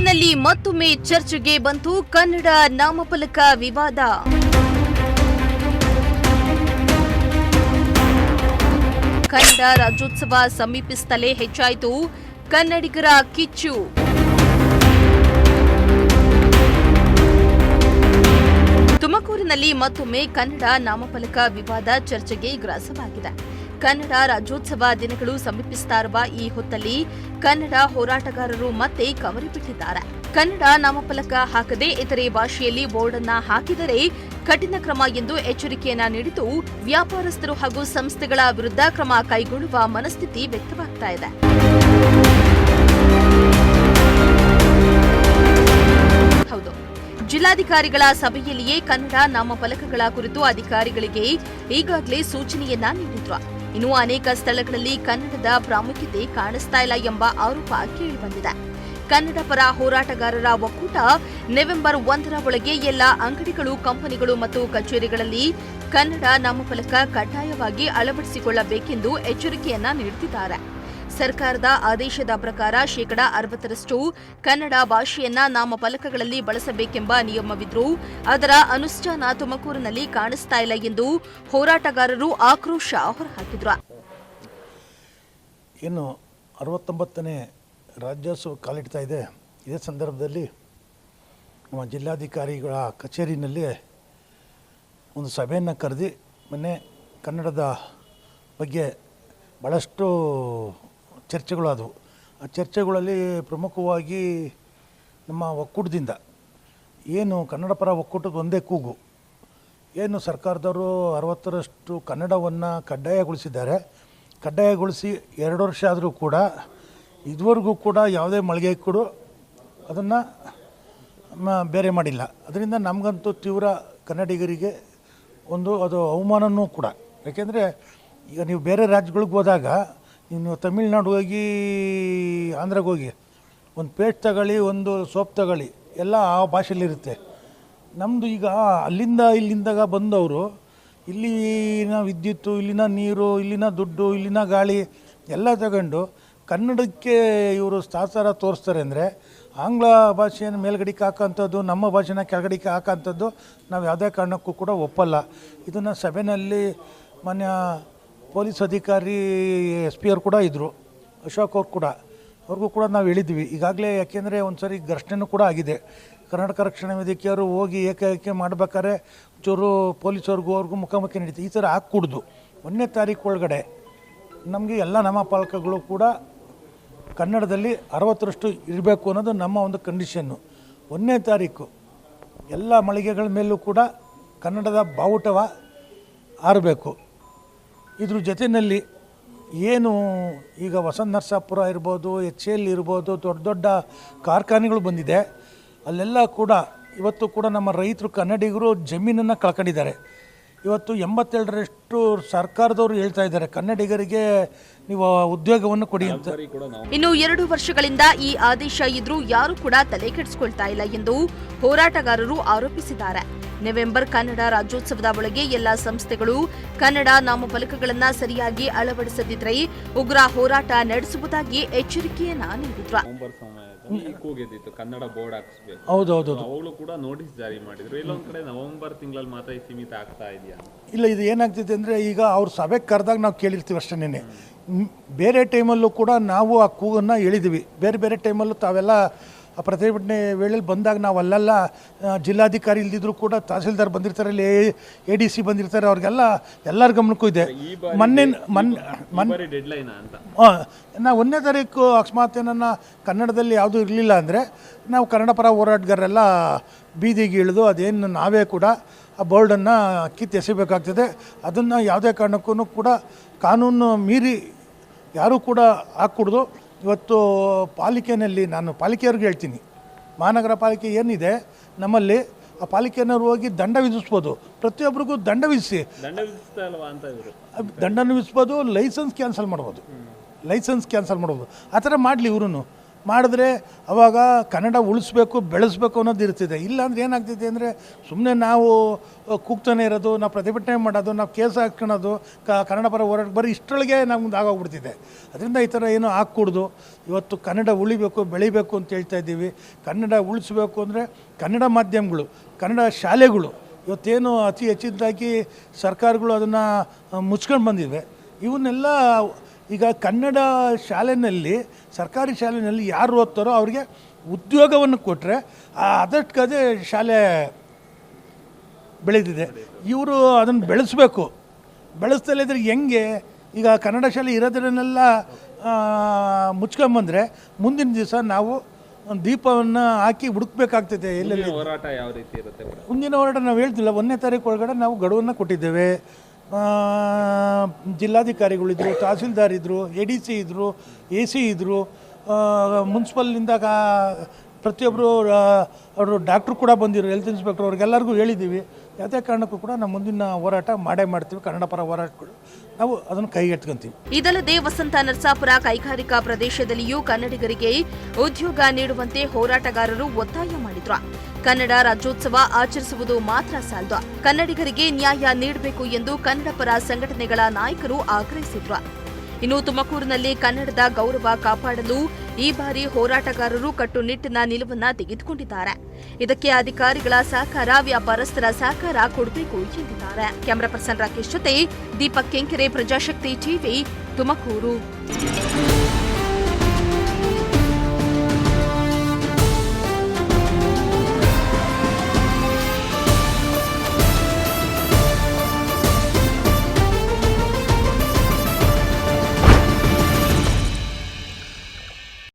ತುಮಕೂರಿನಲ್ಲಿ ಮತ್ತೊಮ್ಮೆ ಚರ್ಚೆಗೆ ಬಂತು ಕನ್ನಡ ನಾಮಫಲಕ ವಿವಾದ. ಕನ್ನಡ ರಾಜ್ಯೋತ್ಸವ ಸಮೀಪಿಸುತ್ತಲೇ ಹೆಚ್ಚಾಯಿತು ಕನ್ನಡಿಗರ ಕಿಚ್ಚು. ತುಮಕೂರಿನಲ್ಲಿ ಮತ್ತೊಮ್ಮೆ ಕನ್ನಡ ನಾಮಫಲಕ ವಿವಾದ ಚರ್ಚೆಗೆ ಗ್ರಾಸವಾಗಿದೆ. ಕನ್ನಡ ರಾಜ್ಯೋತ್ಸವ ದಿನಗಳು ಸಮೀಪಿಸುತ್ತಾ ಇರುವ ಈ ಹೊತ್ತಲ್ಲಿ ಕನ್ನಡ ಹೋರಾಟಗಾರರು ಮತ್ತೆ ಕಮರಿ ಬಿಟ್ಟಿದ್ದಾರೆ. ಕನ್ನಡ ನಾಮಫಲಕ ಹಾಕದೆ ಇತರೆ ಭಾಷೆಯಲ್ಲಿ ಬೋರ್ಡ್ ಅನ್ನ ಹಾಕಿದರೆ ಕಠಿಣ ಕ್ರಮ ಎಂದು ಎಚ್ಚರಿಕೆಯನ್ನ ನೀಡಿದ್ದು, ವ್ಯಾಪಾರಸ್ಥರು ಹಾಗೂ ಸಂಸ್ಥೆಗಳ ವಿರುದ್ಧ ಕ್ರಮ ಕೈಗೊಳ್ಳುವ ಮನಸ್ಥಿತಿ ವ್ಯಕ್ತವಾಗ್ತಾ ಇದೆ. ಹೌದು, ಜಿಲ್ಲಾಧಿಕಾರಿಗಳ ಸಭೆಯಲ್ಲಿಯೇ ಕನ್ನಡ ನಾಮಫಲಕಗಳ ಕುರಿತು ಅಧಿಕಾರಿಗಳಿಗೆ ಈಗಾಗಲೇ ಸೂಚನೆಯನ್ನ ನೀಡಿದ್ರು. ಇನ್ನು ಅನೇಕ ಸ್ಥಳಗಳಲ್ಲಿ ಕನ್ನಡದ ಪ್ರಾಮುಖ್ಯತೆ ಕಾಣಿಸ್ತಾ ಇಲ್ಲ ಎಂಬ ಆರೋಪ ಕೇಳಿಬಂದಿದೆ. ಕನ್ನಡ ಪರ ಹೋರಾಟಗಾರರ ಒಕ್ಕೂಟ ನವೆಂಬರ್ 1ರ ಒಳಗೆ ಎಲ್ಲ ಅಂಗಡಿಗಳು, ಕಂಪನಿಗಳು ಮತ್ತು ಕಚೇರಿಗಳಲ್ಲಿ ಕನ್ನಡ ನಾಮಫಲಕ ಕಡ್ಡಾಯವಾಗಿ ಅಳವಡಿಸಿಕೊಳ್ಳಬೇಕೆಂದು ಎಚ್ಚರಿಕೆಯನ್ನ ನೀಡುತ್ತಿದ್ದಾರೆ. ಸರ್ಕಾರದ ಆದೇಶದ ಪ್ರಕಾರ 60% ಕನ್ನಡ ಭಾಷೆಯನ್ನ ನಾಮಫಲಕಗಳಲ್ಲಿ ಬಳಸಬೇಕೆಂಬ ನಿಯಮವಿದ್ರೂ ಅದರ ಅನುಷ್ಠಾನ ತುಮಕೂರಿನಲ್ಲಿ ಕಾಣಿಸ್ತಾ ಇಲ್ಲ ಎಂದು ಹೋರಾಟಗಾರರು ಆಕ್ರೋಶ ಹೊರಹಾಕಿದ್ರು. ಇನ್ನು 69ನೇ ರಾಜ್ಯೋತ್ಸವ ಕಾಲಿಡ್ತಾ ಇದೆ. ಇದೇ ಸಂದರ್ಭದಲ್ಲಿ ನಮ್ಮ ಜಿಲ್ಲಾಧಿಕಾರಿಗಳ ಕಚೇರಿನಲ್ಲಿ ಒಂದು ಸಭೆಯನ್ನು ಕರೆದು ಮೊನ್ನೆ ಕನ್ನಡದ ಬಗ್ಗೆ ಭಾಳಷ್ಟು ಚರ್ಚೆಗಳು ಆದವು. ಆ ಚರ್ಚೆಗಳಲ್ಲಿ ಪ್ರಮುಖವಾಗಿ ನಮ್ಮ ಒಕ್ಕೂಟದಿಂದ ಏನು ಕನ್ನಡ ಪರ ಒಕ್ಕೂಟದ ಒಂದೇ ಕೂಗು, ಏನು ಸರ್ಕಾರದವರು 60% ಕನ್ನಡವನ್ನು ಕಡ್ಡಾಯಗೊಳಿಸಿದ್ದಾರೆ. ಕಡ್ಡಾಯಗೊಳಿಸಿ 2 ವರ್ಷ ಆದರೂ ಕೂಡ ಇದುವರೆಗೂ ಕೂಡ ಯಾವುದೇ ಮಳಿಗೆ ಕೂಡ ಅದನ್ನು ಬೇರೆ ಮಾಡಿಲ್ಲ. ಅದರಿಂದ ನಮಗಂತೂ ತೀವ್ರ ಕನ್ನಡಿಗರಿಗೆ ಅದು ಅವಮಾನವೂ ಕೂಡ. ಯಾಕೆಂದರೆ ಈಗ ನೀವು ಬೇರೆ ರಾಜ್ಯಗಳಿಗೆ ಹೋದಾಗ, ನೀವು ತಮಿಳ್ನಾಡು ಹೋಗಿ, ಆಂಧ್ರಕ್ಕೆ ಹೋಗಿ ಒಂದು ಪೇಸ್ಟ್ ತಗೊಳ್ಳಿ, ಒಂದು ಸೋಪ್ ತಗೊಳ್ಳಿ, ಎಲ್ಲ ಆ ಭಾಷೆಯಲ್ಲಿರುತ್ತೆ. ನಮ್ಮದು ಈಗ ಇಲ್ಲಿಂದಾಗ ಬಂದವರು ಇಲ್ಲಿನ ವಿದ್ಯುತ್ತು, ಇಲ್ಲಿನ ನೀರು, ಇಲ್ಲಿನ ದುಡ್ಡು, ಇಲ್ಲಿನ ಗಾಳಿ ಎಲ್ಲ ತಗೊಂಡು ಕನ್ನಡಕ್ಕೆ ಇವರು ತಾತ್ಸಾರ ತೋರಿಸ್ತಾರೆ. ಅಂದರೆ ಆಂಗ್ಲ ಭಾಷೆಯನ್ನು ಮೇಲ್ಗಡೆಗೆ ಹಾಕೋಂಥದ್ದು, ನಮ್ಮ ಭಾಷೆನ ಕೆಳಗಡೆಗೆ ಹಾಕೋಂಥದ್ದು ನಾವು ಯಾವುದೇ ಕಾರಣಕ್ಕೂ ಕೂಡ ಒಪ್ಪಲ್ಲ. ಇದನ್ನು ಸಭೆಯಲ್ಲಿ ಮಾನ್ಯ ಪೊಲೀಸ್ ಅಧಿಕಾರಿ SP ಅವ್ರು ಕೂಡ ಇದ್ದರು, ಅಶೋಕ್ ಅವ್ರು ಕೂಡ, ಅವ್ರಿಗೂ ಕೂಡ ನಾವು ಹೇಳಿದ್ವಿ ಈಗಾಗಲೇ. ಯಾಕೆಂದರೆ ಒಂದು ಸರಿ ಘರ್ಷಣೆನೂ ಕೂಡ ಆಗಿದೆ. ಕರ್ನಾಟಕ ರಕ್ಷಣಾ ವೇದಿಕೆಯವರು ಹೋಗಿ ಏಕೈಕೆ ಮಾಡಬೇಕಾದ್ರೆ ಚೂರು ಪೊಲೀಸವ್ರಿಗೂ ಅವ್ರಿಗೂ ಮುಖಾಮುಖಿ ನಡೀತು. ಈ ಥರ ಹಾಕ್ಕೊಡ್ದು 1ನೇ ತಾರೀಕು ಒಳಗಡೆ ನಮಗೆ ಎಲ್ಲ ನಾಮಫಲಕಗಳು ಕೂಡ ಕನ್ನಡದಲ್ಲಿ 60% ಇರಬೇಕು ಅನ್ನೋದು ನಮ್ಮ ಒಂದು ಕಂಡೀಷನ್ನು. 1ನೇ ತಾರೀಕು ಎಲ್ಲ ಮಳಿಗೆಗಳ ಮೇಲೂ ಕೂಡ ಕನ್ನಡದ ಬಾವುಟವ ಆರಬೇಕು. ಇದ್ರ ಜೊತೆಯಲ್ಲಿ ಏನು ಈಗ ವಸಂತ ನರಸಾಪುರ ಇರ್ಬೋದು, HL ಇರ್ಬೋದು, ದೊಡ್ಡ ದೊಡ್ಡ ಕಾರ್ಖಾನೆಗಳು ಬಂದಿದೆ. ಅಲ್ಲೆಲ್ಲ ಕೂಡ ಇವತ್ತು ಕೂಡ ನಮ್ಮ ರೈತರು ಕನ್ನಡಿಗರು ಜಮೀನನ್ನು ಕಳ್ಕೊಂಡಿದ್ದಾರೆ. ಇವತ್ತು 87% ಸರ್ಕಾರದವರು ಹೇಳ್ತಾ ಇದ್ದಾರೆ ಕನ್ನಡಿಗರಿಗೆ ನೀವು ಉದ್ಯೋಗವನ್ನು ಕೊಡಿ ಅಂತ. ಇನ್ನು 2 ವರ್ಷಗಳಿಂದ ಈ ಆದೇಶ ಇದ್ರೂ ಯಾರು ಕೂಡ ತಲೆ ಕೆಡಿಸಿಕೊಳ್ತಾ ಇಲ್ಲ ಎಂದು ಹೋರಾಟಗಾರರು ಆರೋಪಿಸಿದ್ದಾರೆ. ನವೆಂಬರ್ ಕನ್ನಡ ರಾಜ್ಯೋತ್ಸವದ ಒಳಗೆ ಎಲ್ಲ ಸಂಸ್ಥೆಗಳು ಕನ್ನಡ ನಾಮಫಲಕಗಳನ್ನ ಸರಿಯಾಗಿ ಅಳವಡಿಸದಿದ್ರೆ ಉಗ್ರ ಹೋರಾಟ ನಡೆಸುವುದಾಗಿ ಎಚ್ಚರಿಕೆಯನ್ನ ನೀಡಿದ್ರು. ಕನ್ನಡ ಬೋರ್ಡ್ ಹಾಕಿಸ್ಬೇಕು. ಹೌದೌದು, ಅವಾಗಲೂ ಕೂಡ ನೋಟಿಸ್ ಜಾರಿ ಮಾಡಿದ್ರು. ಇಲ್ಲೊಂದ್ ಕಡೆ ನವೆಂಬರ್ ತಿಂಗಳಲ್ಲಿ ಮಾತ್ರ ಸೀಮಿತ ಆಗ್ತಾ ಇದೆಯಾ? ಇಲ್ಲ, ಇದು ಏನಾಗ್ತಿದೆ ಅಂದರೆ ಈಗ ಅವ್ರು ಸಭೆಗೆ ಕರೆದಾಗ ನಾವು ಕೇಳಿರ್ತೀವಿ ಅಷ್ಟೇನೆ. ಬೇರೆ ಟೈಮಲ್ಲೂ ಕೂಡ ನಾವು ಆ ಕೂಗನ್ನು ಹೇಳಿದ್ವಿ. ಬೇರೆ ಬೇರೆ ಟೈಮಲ್ಲೂ ತಾವೆಲ್ಲ ಆ ಪ್ರತಿಭಟನೆ ವೇಳೆಯಲ್ಲಿ ಬಂದಾಗ ನಾವು ಅಲ್ಲೆಲ್ಲ ಜಿಲ್ಲಾಧಿಕಾರಿ ಇಲ್ದಿದ್ರು ಕೂಡ ತಹಸೀಲ್ದಾರ್ ಬಂದಿರ್ತಾರೆ, ಅಲ್ಲಿ ADC ಬಂದಿರ್ತಾರೆ, ಅವ್ರಿಗೆಲ್ಲ ಎಲ್ಲರ ಗಮನಕ್ಕೂ ಇದೆ. ಮೊನ್ನೆ ನಾವು 1ನೇ ತಾರೀಕು ಅಕಸ್ಮಾತ್ ಏನನ್ನ ಕನ್ನಡದಲ್ಲಿ ಯಾವುದೂ ಇರಲಿಲ್ಲ ಅಂದರೆ ನಾವು ಕನ್ನಡ ಪರ ಹೋರಾಟಗಾರರೆಲ್ಲ ಬೀದಿಗೆ ಇಳಿದು ಅದೇನು ನಾವೇ ಕೂಡ ಆ ಬೋರ್ಡನ್ನು ಕಿತ್ತೆಸಬೇಕಾಗ್ತದೆ. ಅದನ್ನು ಯಾವುದೇ ಕಾರಣಕ್ಕೂ ಕೂಡ ಕಾನೂನು ಮೀರಿ ಯಾರೂ ಕೂಡ ಹಾಕ್ಕೊಡ್ದು. ಇವತ್ತು ಪಾಲಿಕೆಯಲ್ಲಿ ನಾನು ಪಾಲಿಕೆಯವ್ರಿಗೆ ಹೇಳ್ತೀನಿ, ಮಹಾನಗರ ಪಾಲಿಕೆ ಏನಿದೆ ನಮ್ಮಲ್ಲಿ ಆ ಪಾಲಿಕೆಯವರು ಹೋಗಿ ದಂಡ ವಿಧಿಸ್ಬೋದು. ಪ್ರತಿಯೊಬ್ಬರಿಗೂ ದಂಡ ವಿಧಿಸಿ, ದಂಡನ ವಿಧಿಸ್ಬೋದು, ಲೈಸೆನ್ಸ್ ಕ್ಯಾನ್ಸಲ್ ಮಾಡ್ಬೋದು. ಆ ಥರ ಮಾಡಲಿ, ಇವರು ಮಾಡಿದ್ರೆ ಅವಾಗ ಕನ್ನಡ ಉಳಿಸ್ಬೇಕು ಬೆಳೆಸ್ಬೇಕು ಅನ್ನೋದು ಇರ್ತಿದೆ. ಇಲ್ಲಾಂದ್ರೆ ಏನಾಗ್ತಿದೆ ಅಂದರೆ ಸುಮ್ಮನೆ ನಾವು ಕೂಗ್ತಾನೆ ಇರೋದು, ನಾವು ಪ್ರತಿಭಟನೆ ಮಾಡೋದು, ನಾವು ಕೇಸ್ ಹಾಕ್ಕೊಳೋದು, ಕನ್ನಡ ಪರ ಹೋರಾಟ ಬರೀ ಇಷ್ಟರೊಳಗೆ ನಮ್ಗೆ ಆಗೋಗ್ಬಿಡ್ತಿದೆ. ಅದರಿಂದ ಈ ಥರ ಏನೂ ಹಾಕ್ಕೊಡ್ದು ಇವತ್ತು ಕನ್ನಡ ಉಳಿಬೇಕು ಬೆಳಿಬೇಕು ಅಂತ ಹೇಳ್ತಾ ಇದ್ದೀವಿ. ಕನ್ನಡ ಉಳಿಸ್ಬೇಕು ಅಂದರೆ ಕನ್ನಡ ಮಾಧ್ಯಮಗಳು, ಕನ್ನಡ ಶಾಲೆಗಳು ಇವತ್ತೇನು ಅತಿ ಹೆಚ್ಚಿನದಾಗಿ ಸರ್ಕಾರಗಳು ಅದನ್ನು ಮುಚ್ಕೊಂಡು ಬಂದಿವೆ. ಇವನ್ನೆಲ್ಲ ಈಗ ಕನ್ನಡ ಶಾಲೆಯಲ್ಲಿ, ಸರ್ಕಾರಿ ಶಾಲೆಯಲ್ಲಿ ಯಾರು ಓದ್ತಾರೋ ಅವರಿಗೆ ಉದ್ಯೋಗವನ್ನು ಕೊಟ್ಟರೆ ಅದಕ್ಕೆ ಶಾಲೆ ಬೆಳೆದಿದೆ. ಇವರು ಅದನ್ನು ಬೆಳೆಸಬೇಕು. ಬೆಳೆಸ್ತಲೇ ಇದ್ರೆ ಹೆಂಗೆ? ಈಗ ಕನ್ನಡ ಶಾಲೆ ಇರೋದನ್ನೆಲ್ಲ ಮುಚ್ಕೊಂಬಂದರೆ ಮುಂದಿನ ದಿವಸ ನಾವು ಒಂದು ದೀಪವನ್ನು ಹಾಕಿ ಹುಡುಕ್ಬೇಕಾಗ್ತದೆ. ಎಲ್ಲೆಲ್ಲಿ ಹೋರಾಟ ಯಾವ ರೀತಿ ಇರುತ್ತೆ? ಮುಂದಿನ ಹೋರಾಟ ನಾವು ಹೇಳ್ತಿಲ್ಲ. 1ನೇ ತಾರೀಕು ಒಳಗಡೆ ನಾವು ಗಡುವನ್ನು ಕೊಟ್ಟಿದ್ದೇವೆ. ಜಿಲ್ಲಾಧಿಕಾರಿಗಳಿದ್ರು, ತಹಸೀಲ್ದಾರ್ ಇದ್ದರು, ADC ಇದ್ದರು, AC ಇದ್ದರು, ಮುನ್ಸಿಪಲ್ನಿಂದ ಪ್ರತಿಯೊಬ್ಬರು ಅವರು ಡಾಕ್ಟ್ರು ಕೂಡ ಬಂದಿರು, ಹೆಲ್ತ್ ಇನ್ಸ್ಪೆಕ್ಟರ್, ಅವ್ರಿಗೆಲ್ಲರಿಗೂ ಹೇಳಿದ್ದೀವಿ. ಯಾವುದೇ ಕಾರಣಕ್ಕೂ ಕೂಡ ನಾವು ಮುಂದಿನ ಹೋರಾಟ ಮಾಡೇ ಮಾಡ್ತೀವಿ. ಕನ್ನಡ ಪರ ಹೋರಾಟಗಳು ನಾವು ಅದನ್ನು ಕೈಗೆತ್ಕೊಂತೀವಿ. ಇದಲ್ಲದೆ ವಸಂತ ನರಸಾಪುರ ಕೈಗಾರಿಕಾ ಪ್ರದೇಶದಲ್ಲಿಯೂ ಕನ್ನಡಿಗರಿಗೆ ಉದ್ಯೋಗ ನೀಡುವಂತೆ ಹೋರಾಟಗಾರರು ಒತ್ತಾಯ ಮಾಡಿದ್ರು. ಕನ್ನಡ ರಾಜ್ಯೋತ್ಸವ ಆಚರಿಸುವುದು ಮಾತ್ರ ಸಾಲದು, ಕನ್ನಡಿಗರಿಗೆ ನ್ಯಾಯ ನೀಡಬೇಕು ಎಂದು ಕನ್ನಡ ಪರ ಸಂಘಟನೆಗಳ ನಾಯಕರು ಆಗ್ರಹಿಸಿದ್ರು. ಇನ್ನು ತುಮಕೂರಿನಲ್ಲಿ ಕನ್ನಡದ ಗೌರವ ಕಾಪಾಡಲು ಈ ಬಾರಿ ಹೋರಾಟಗಾರರು ಕಟ್ಟುನಿಟ್ಟಿನ ನಿಲುವನ್ನ ತೆಗೆದುಕೊಂಡಿದ್ದಾರೆ. ಇದಕ್ಕೆ ಅಧಿಕಾರಿಗಳ ಸಹಕಾರ, ವ್ಯಾಪಾರಸ್ಥರ ಸಹಕಾರ ಕೊಡಬೇಕು ಎಂದಿದ್ದಾರೆ. ಕ್ಯಾಮರಾ ಪರ್ಸನ್ ರಾಕೇಶ್ ಜೊತೆ ದೀಪಕ್ ಕೆಂಕೆರೆ, ಪ್ರಜಾಶಕ್ತಿ ಟಿವಿ, ತುಮಕೂರು.